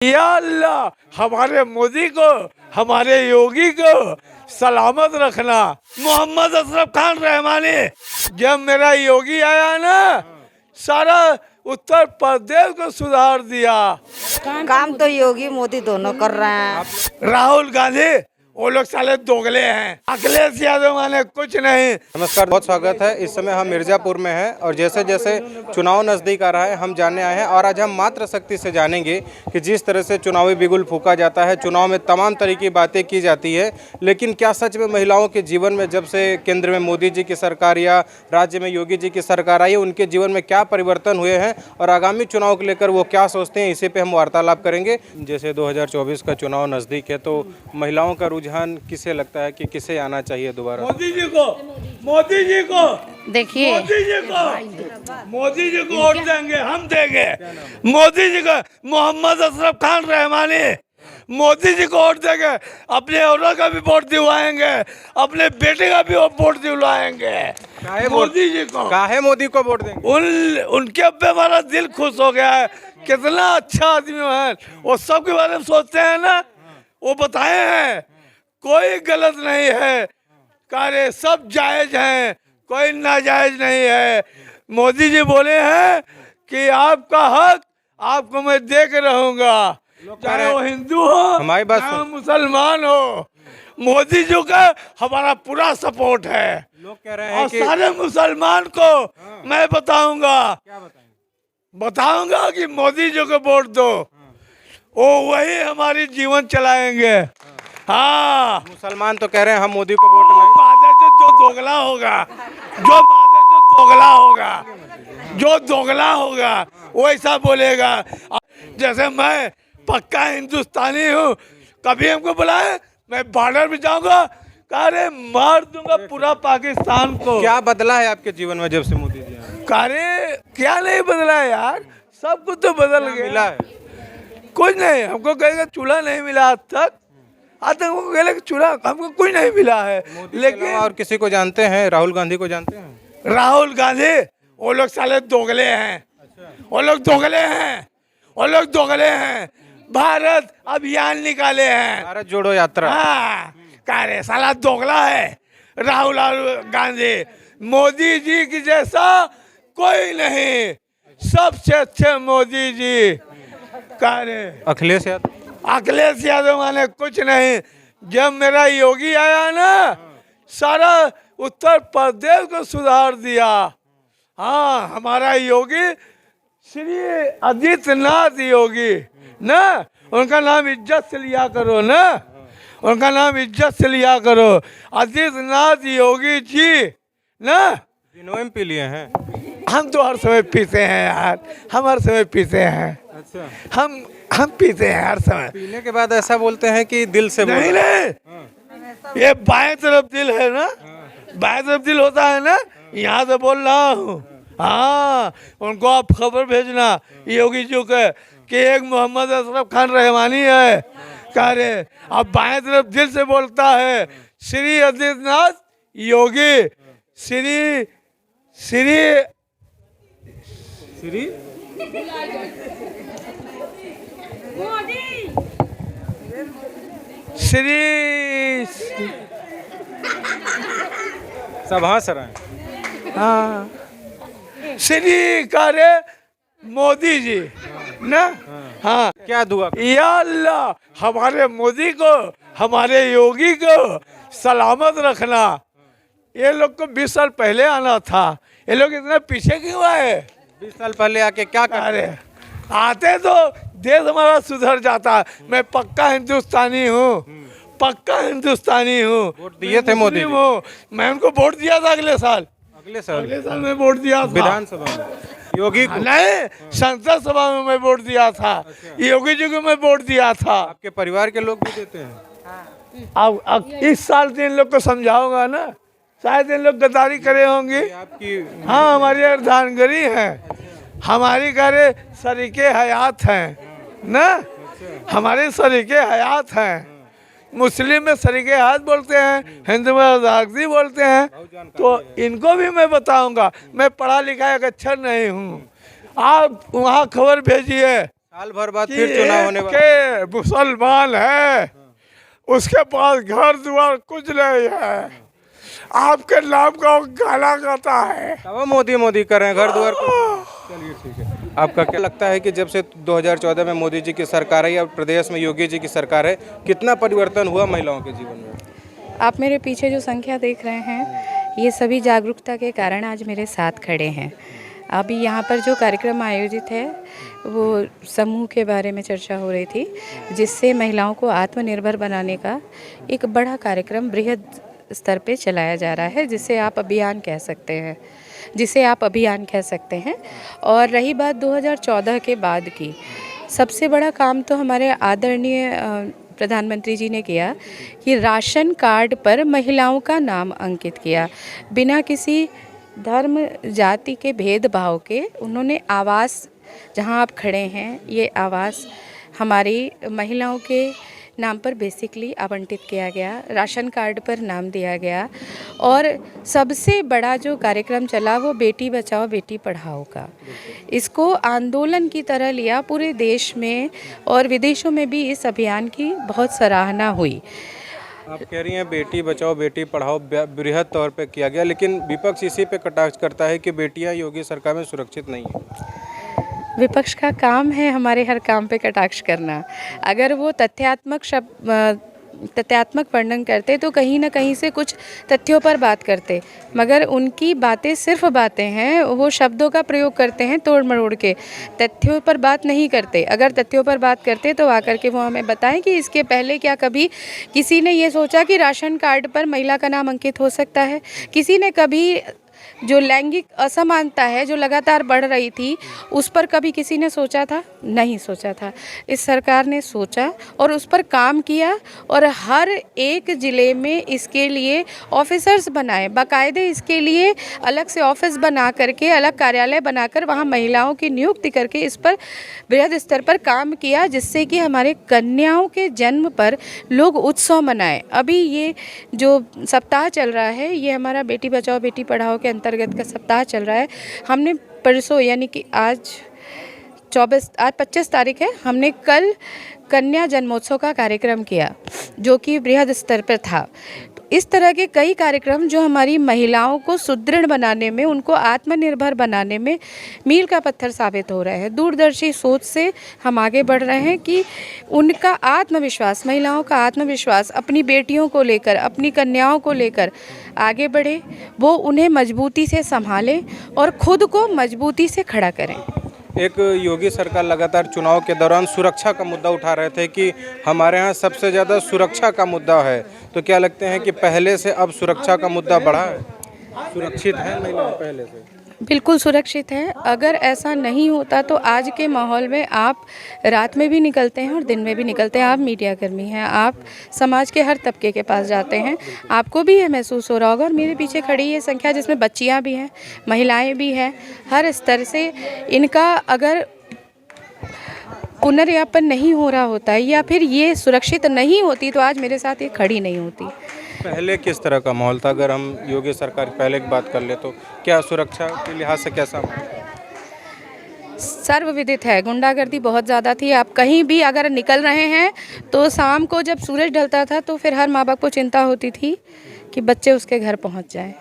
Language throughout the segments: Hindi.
या अल्लाह हमारे मोदी को, हमारे योगी को सलामत रखना। मोहम्मद अशरफ खान रहमानी, जब मेरा योगी आया ना, सारा उत्तर प्रदेश को सुधार दिया। काम तो योगी मोदी दोनों कर रहे हैं। राहुल गांधी वो लोग साले दोगले हैं। अखिलेश यादव माने कुछ नहीं। नमस्कार, बहुत स्वागत है। इस समय हम मिर्ज़ापुर में हैं और जैसे जैसे चुनाव नज़दीक आ रहा है हम जानने आए हैं और आज हम मात्र शक्ति से जानेंगे कि जिस तरह से चुनावी बिगुल फूका जाता है, चुनाव में तमाम तरह की बातें की जाती है, लेकिन क्या सच में महिलाओं के जीवन में जब से केंद्र में मोदी जी की सरकार या राज्य में योगी जी की सरकार आई है, उनके जीवन में क्या परिवर्तन हुए हैं और आगामी चुनाव को लेकर वो क्या सोचते हैं, इसी पर हम वार्तालाप करेंगे। जैसे 2024 का चुनाव नज़दीक है तो महिलाओं का रुझान किसे लगता है कि किसे आना चाहिए दोबारा? मोदी जी को, मोदी जी को देखिए, मोदी जी को वोट देंगे, हम देंगे मोदी जी को। मोहम्मद अशरफ खान रहमानी, मोदी जी को वोट देंगे। अपने औरत का भी वोट दिलवाएंगे, अपने बेटे का भी वोट दिलवाएंगे। मोदी जी को, काहे मोदी को वोट देंगे? उनके पे हमारा दिल खुश हो गया है। कितना अच्छा आदमी है, वो सबके बारे में सोचते हैं ना, वो बताए हैं कोई गलत नहीं है, कार्य सब जायज हैं, कोई नाजायज नहीं है। मोदी जी बोले हैं कि आपका हक आपको मैं दे के रहूंगा, चाहे वो हिंदू हो, हमारी बात चाहे मुसलमान हो। मोदी जी का हमारा पूरा सपोर्ट है। लोग कह रहे हैं और कि सारे मुसलमान को मैं बताऊंगा, क्या बताएं? बताऊंगा कि मोदी जी को वोट दो, वो वही हमारी जीवन चलाएंगे। हाँ, मुसलमान तो कह रहे हैं हम मोदी को वोट नहीं। जो दोगला होगा, जो दोगला होगा, जो दोगला होगा वो ऐसा बोलेगा। जैसे मैं पक्का हिंदुस्तानी हूँ, कभी हमको बुलाए मैं बॉर्डर पे जाऊंगा, अरे मार दूंगा पूरा पाकिस्तान को। क्या बदला है आपके जीवन में जब से मोदी जी आए? अरे क्या नहीं बदला है यार, सब कुछ तो बदल क्या गया। मिला है? कुछ नहीं, हमको कहेगा चूल्हा नहीं मिला आज तक हमको कहेगा चूल्हा, हमको कुछ नहीं मिला है। लेकिन और किसी को जानते हैं? राहुल गांधी को जानते हैं? राहुल गांधी वो लोग साले दोगले हैं। वो लोग दोगले हैं, वो लोग दोगले हैं। भारत अभियान निकाले हैं, भारत जोड़ो यात्रा। हाँ, कह रहे साला दोगला है राहुल गांधी। मोदी जी की जैसा कोई नहीं, सबसे अच्छे मोदी जी। कह रहे अखिलेश यादव? अखिलेश यादव माने कुछ नहीं। जब मेरा योगी आया ना, सारा उत्तर प्रदेश को सुधार दिया। हाँ, हमारा योगी श्री आदित्यनाथ योगी ना, उनका नाम इज्जत से लिया करो ना, उनका नाम इज्जत से लिया करो। आदित्यनाथ योगी जी ना, दिनों में पी लिए हैं? हम तो हर समय पीते हैं यार, हम हर समय पीते हैं। अच्छा, हम पीते हैं हर समय। पीने के बाद ऐसा बोलते हैं कि दिल से नहीं बोला। नहीं, ये बाएं तरफ दिल है ना, बाएं तरफ दिल होता है ना, यहाँ से बोल रहा हूँ। हाँ, उनको आप खबर भेजना योगी जी को कि एक मोहम्मद अशरफ खान रहमानी है, कह रहे अब बाएं तरफ दिल से बोलता है श्री आदित्यनाथ योगी, श्री श्री श्री श्री सब हंस रहे हैं। हाँ, श्री कार्य मोदी जी ना। हाँ, क्या दुआ? या अल्लाह हमारे मोदी को, हमारे योगी को सलामत रखना। ये लोग को 20 साल पहले आना था, ये लोग इतना पीछे क्यों आए? 20 साल पहले आके क्या कर अरे आते तो देश हमारा सुधर जाता। मैं पक्का हिंदुस्तानी हूँ, पक्का हिंदुस्तानी हूँ। वोट दिए थे मोदी जी? मैं उनको वोट दिया था अगले साल अगले साल में वोट दिया था। विधानसभा में योगी को? नहीं, संसद सभा में मैं वोट दिया था। योगी जी को मैं वोट दिया था। आपके परिवार के लोग भी देते हैं? अब इस साल तो इन लोग को समझाऊंगा ना, शायद इन लोग गद्दारी करे होंगे। आपकी? हाँ, हमारी अर्धांगरी है, हमारी घरे शरीके हयात हैं ना, हमारे शरीके हयात हैं। मुस्लिम में शरीके हयात बोलते हैं, हिंदू में अर्धांगरी बोलते हैं। तो इनको भी मैं बताऊंगा, मैं पढ़ा लिखा एक अक्षर नहीं हूँ। आप वहाँ खबर भेजिए साल भर बाद फिर चुनाव होने वाला के मुसलमान है, उसके पास घर द्वार कुछ नहीं है, आपके नाम का वो गाना गाता है। अब मोदी मोदी कर रहे हैं घर द्वार को। चलिए ठीक है। आपका क्या लगता है कि जब से 2014 में मोदी जी की सरकार है या प्रदेश में योगी जी की सरकार है, कितना परिवर्तन हुआ महिलाओं के जीवन में? आप मेरे पीछे जो संख्या देख रहे हैं, ये सभी जागरूकता के कारण आज मेरे साथ खड़े हैं। अभी यहाँ पर जो कार्यक्रम आयोजित है वो समूह के बारे में चर्चा हो रही थी, जिससे महिलाओं को आत्मनिर्भर बनाने का एक बड़ा कार्यक्रम बृहद स्तर पे चलाया जा रहा है, जिसे आप अभियान कह सकते हैं। और रही बात 2014 के बाद की, सबसे बड़ा काम तो हमारे आदरणीय प्रधानमंत्री जी ने किया कि राशन कार्ड पर महिलाओं का नाम अंकित किया। बिना किसी धर्म जाति के भेदभाव के उन्होंने आवास, जहां आप खड़े हैं, ये आवास हमारी महिलाओं के नाम पर बेसिकली आवंटित किया गया, राशन कार्ड पर नाम दिया गया। और सबसे बड़ा जो कार्यक्रम चला वो बेटी बचाओ बेटी पढ़ाओ का, इसको आंदोलन की तरह लिया पूरे देश में, और विदेशों में भी इस अभियान की बहुत सराहना हुई। आप कह रही हैं बेटी बचाओ बेटी पढ़ाओ बृहद तौर पे किया गया, लेकिन विपक्ष इसी पे कटाक्ष करता है कि बेटियां योगी सरकार में सुरक्षित नहीं है। विपक्ष का काम है हमारे हर काम पे कटाक्ष करना। अगर वो तथ्यात्मक वर्णन करते तो कहीं ना कहीं से कुछ तथ्यों पर बात करते, मगर उनकी बातें सिर्फ बातें हैं, वो शब्दों का प्रयोग करते हैं तोड़ मरोड़ के, तथ्यों पर बात नहीं करते। अगर तथ्यों पर बात करते तो आकर के वो हमें बताएं कि इसके पहले क्या कभी किसी ने ये सोचा कि राशन कार्ड पर महिला का नाम अंकित हो सकता है? किसी ने कभी जो लैंगिक असमानता है जो लगातार बढ़ रही थी, उस पर कभी किसी ने सोचा था? नहीं सोचा था। इस सरकार ने सोचा और उस पर काम किया, और हर एक ज़िले में इसके लिए ऑफिसर्स बनाए, बाकायदे इसके लिए अलग से ऑफिस बना करके, अलग कार्यालय बनाकर वहाँ महिलाओं की नियुक्ति करके इस पर बृहद स्तर पर काम किया, जिससे कि हमारे कन्याओं के जन्म पर लोग उत्सव मनाएं। अभी ये जो सप्ताह चल रहा है, ये हमारा बेटी बचाओ बेटी पढ़ाओ के अंतर्गत का सप्ताह चल रहा है। हमने परसों, यानी कि आज 25 तारीख है, हमने कल कन्या जन्मोत्सव का कार्यक्रम किया जो कि बृहद स्तर पर था। तो इस तरह के कई कार्यक्रम जो हमारी महिलाओं को सुदृढ़ बनाने में, उनको आत्मनिर्भर बनाने में मील का पत्थर साबित हो रहे हैं। दूरदर्शी सोच से हम आगे बढ़ रहे हैं कि उनका आत्मविश्वास, महिलाओं का आत्मविश्वास अपनी बेटियों को लेकर, अपनी कन्याओं को लेकर आगे बढ़े, वो उन्हें मजबूती से संभालें और खुद को मजबूती से खड़ा करें। एक योगी सरकार लगातार चुनाव के दौरान सुरक्षा का मुद्दा उठा रहे थे कि हमारे यहाँ सबसे ज़्यादा सुरक्षा का मुद्दा है, तो क्या लगते हैं कि पहले से अब सुरक्षा का मुद्दा बढ़ा है? सुरक्षित है महिलाएं पहले से? बिल्कुल सुरक्षित है। अगर ऐसा नहीं होता तो आज के माहौल में आप रात में भी निकलते हैं और दिन में भी निकलते हैं, आप मीडिया कर्मी हैं, आप समाज के हर तबके के पास जाते हैं, आपको भी ये महसूस हो रहा होगा। और मेरे पीछे खड़ी ये संख्या जिसमें बच्चियां भी हैं, महिलाएं भी हैं, हर स्तर से इनका अगर पुनर्यापन नहीं हो रहा होता है या फिर ये सुरक्षित नहीं होती तो आज मेरे साथ ये खड़ी नहीं होती। पहले किस तरह का माहौल था? अगर हम योगी सरकार पहले की बात कर ले तो क्या सुरक्षा के लिहाज से कैसा माहौल था? सर्वविदित है, गुंडागर्दी बहुत ज़्यादा थी। आप कहीं भी अगर निकल रहे हैं तो शाम को जब सूरज ढलता था तो फिर हर माँ बाप को चिंता होती थी कि बच्चे उसके घर पहुँच जाएं,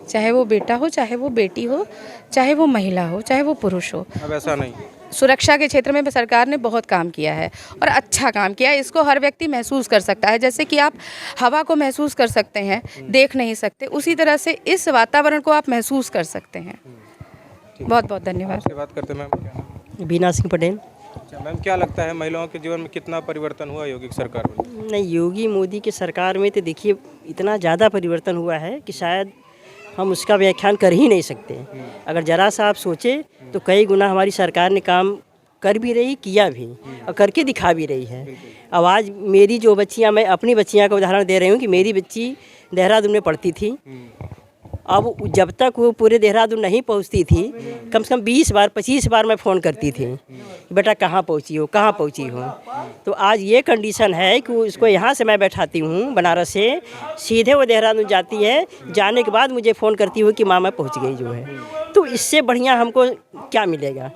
चाहे वो बेटा हो, चाहे वो बेटी हो, चाहे वो महिला हो, चाहे वो पुरुष हो। अब ऐसा नहीं। सुरक्षा के क्षेत्र में सरकार ने बहुत काम किया है और अच्छा काम किया है। इसको हर व्यक्ति महसूस कर सकता है। जैसे कि आप हवा को महसूस कर सकते हैं, देख नहीं सकते, उसी तरह से इस वातावरण को आप महसूस कर सकते हैं। बहुत बहुत धन्यवाद। आपसे बात करते हैं मैम। बीना सिंह पटेल। अच्छा मैम, क्या लगता है महिलाओं के जीवन में कितना परिवर्तन हुआ योगी सरकार में? नहीं, योगी मोदी की सरकार में तो देखिए इतना ज़्यादा परिवर्तन हुआ है कि शायद हम उसका व्याख्यान कर ही नहीं सकते। अगर ज़रा सा आप सोचें तो कई गुना हमारी सरकार ने काम कर भी रही, किया भी और करके दिखा भी रही है। अब आज मेरी जो बच्चियां, मैं अपनी बच्चियां का उदाहरण दे रही हूँ कि मेरी बच्ची देहरादून में पढ़ती थी। अब जब तक वो पूरे देहरादून नहीं पहुँचती थी, कम से कम 20 बार 25 बार मैं फ़ोन करती थी, बेटा कहाँ पहुँची हो, कहाँ पहुँची हो। तो आज ये कंडीशन है कि उसको यहाँ से मैं बैठाती हूँ बनारस से, सीधे वो देहरादून जाती है, जाने के बाद मुझे फ़ोन करती हूँ कि माँ मैं पहुँच गई जो है। तो इससे बढ़िया हमको क्या मिलेगा?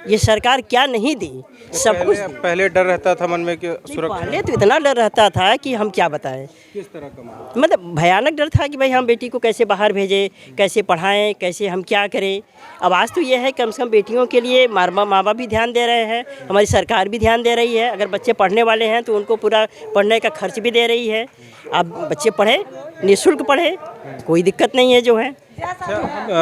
ये सरकार क्या नहीं दी, सब कुछ दी। पहले डर रहता था मन में कि सुरक्षा। पहले तो इतना डर रहता था कि हम क्या बताएं, किस तरह का माहौल? मतलब भयानक डर था कि भाई हम बेटी को कैसे बाहर भेजें, कैसे पढ़ाएं, कैसे हम क्या करें। अब आज तो ये है कम से कम बेटियों के लिए माँ बाप भी ध्यान दे रहे हैं, हमारी सरकार भी ध्यान दे रही है। अगर बच्चे पढ़ने वाले हैं तो उनको पूरा पढ़ने का खर्च भी दे रही है। अब बच्चे पढ़े, निःशुल्क पढ़े, कोई दिक्कत नहीं है जो है।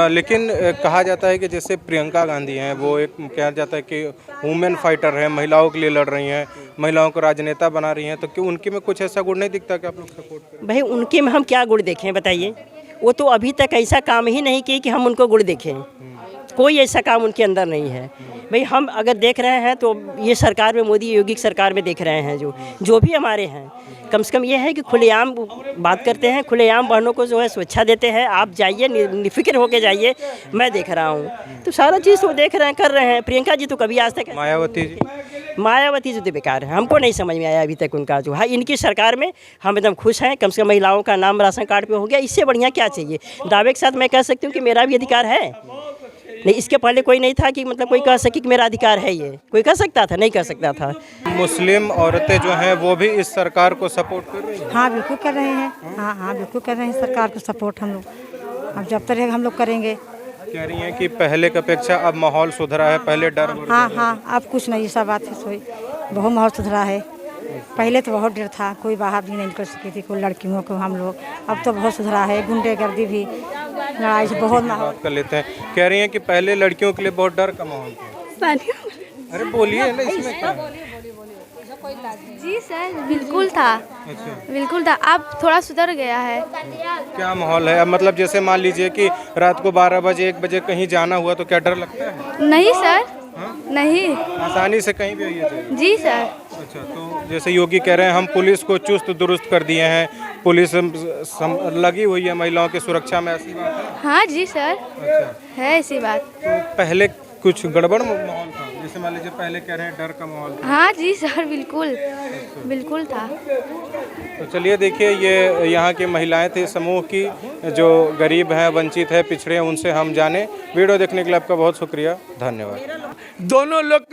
लेकिन कहा जाता है कि जैसे प्रियंका गांधी हैं, वो एक कहा जाता है कि वुमेन फाइटर है, महिलाओं के लिए लड़ रही हैं, महिलाओं को राजनेता बना रही हैं, तो क्यों उनके में कुछ ऐसा गुण नहीं दिखता कि आप लोग सपोर्ट करें? भाई उनके में हम क्या गुण देखें बताइए, वो तो अभी तक ऐसा काम ही नहीं किए कि हम उनको गुण देखें। कोई ऐसा काम उनके अंदर नहीं है। भाई हम अगर देख रहे हैं तो ये सरकार में, मोदी योगी की सरकार में देख रहे हैं जो भी हमारे हैं, कम से कम ये है कि खुलेआम बात करते हैं, खुलेआम बहनों को जो है स्वेच्छा देते हैं, आप जाइए निफिक्र होके जाइए, मैं देख रहा हूँ। तो सारा चीज़ वो देख रहे हैं, कर रहे हैं। प्रियंका जी तो कभी आज तक, मायावती जी तो बेकार है, हमको नहीं समझ में आया अभी तक उनका जो है। इनकी सरकार में हम एकदम खुश हैं, कम से कम महिलाओं का नाम राशन कार्ड पे हो गया, इससे बढ़िया क्या चाहिए। दावे के साथ मैं कह सकती हूँ कि मेरा भी अधिकार है। नहीं, इसके पहले कोई नहीं था कि मतलब कोई कह सके कि मेरा अधिकार है ये, कोई कह सकता था? नहीं कर सकता था। मुस्लिम औरतें जो हैं वो भी इस सरकार को सपोर्ट कर रही हैं? हाँ बिल्कुल कर रहे हैं, हाँ बिल्कुल कर रहे हैं सरकार को सपोर्ट हम लोग। अब जब तक रहेगा हम लोग करेंगे। कह रही हैं कि पहले की अपेक्षा अब माहौल सुधरा है, पहले डर। हाँ अब कुछ नहीं, सब बात है सोई, बहुत माहौल सुधरा है। पहले तो बहुत डर था, कोई बाहर भी नहीं निकल सकी थी, कोई लड़कियों को हम लोग। अब तो बहुत सुधरा है, गुंडेगर्दी भी, लड़ाई से बहुत माहौल कर लेते हैं। कह रही हैं कि पहले लड़कियों के लिए बहुत डर का माहौल था। अरे बोलिए ना, इसमें क्या है? जी सर, बिल्कुल था, बिल्कुल था। अब थोड़ा सुधर गया है। क्या माहौल है अब? मतलब जैसे मान लीजिए कि रात को 12 बजे 1 बजे कहीं जाना हुआ तो क्या डर लगता है? नहीं सर, नहीं। आसानी से कहीं भी आइए जाइए। जी सर। अच्छा, तो जैसे योगी कह रहे हैं हम पुलिस को चुस्त दुरुस्त कर दिए हैं, पुलिस लगी हुई है महिलाओं की सुरक्षा में, ऐसी बात है? हाँ जी सर, अच्छा, है ऐसी बात। तो पहले कुछ गड़बड़ माहौल था, जैसे मान लीजिए पहले कह रहे हैं डर का माहौल था। हाँ जी सर, बिल्कुल बिल्कुल था। तो चलिए देखिए, ये यहाँ की महिलाएं थी समूह की, जो गरीब हैं, वंचित है, पिछड़े हैं, उनसे हम जाने। वीडियो देखने के लिए आपका बहुत शुक्रिया, धन्यवाद। दोनों लोग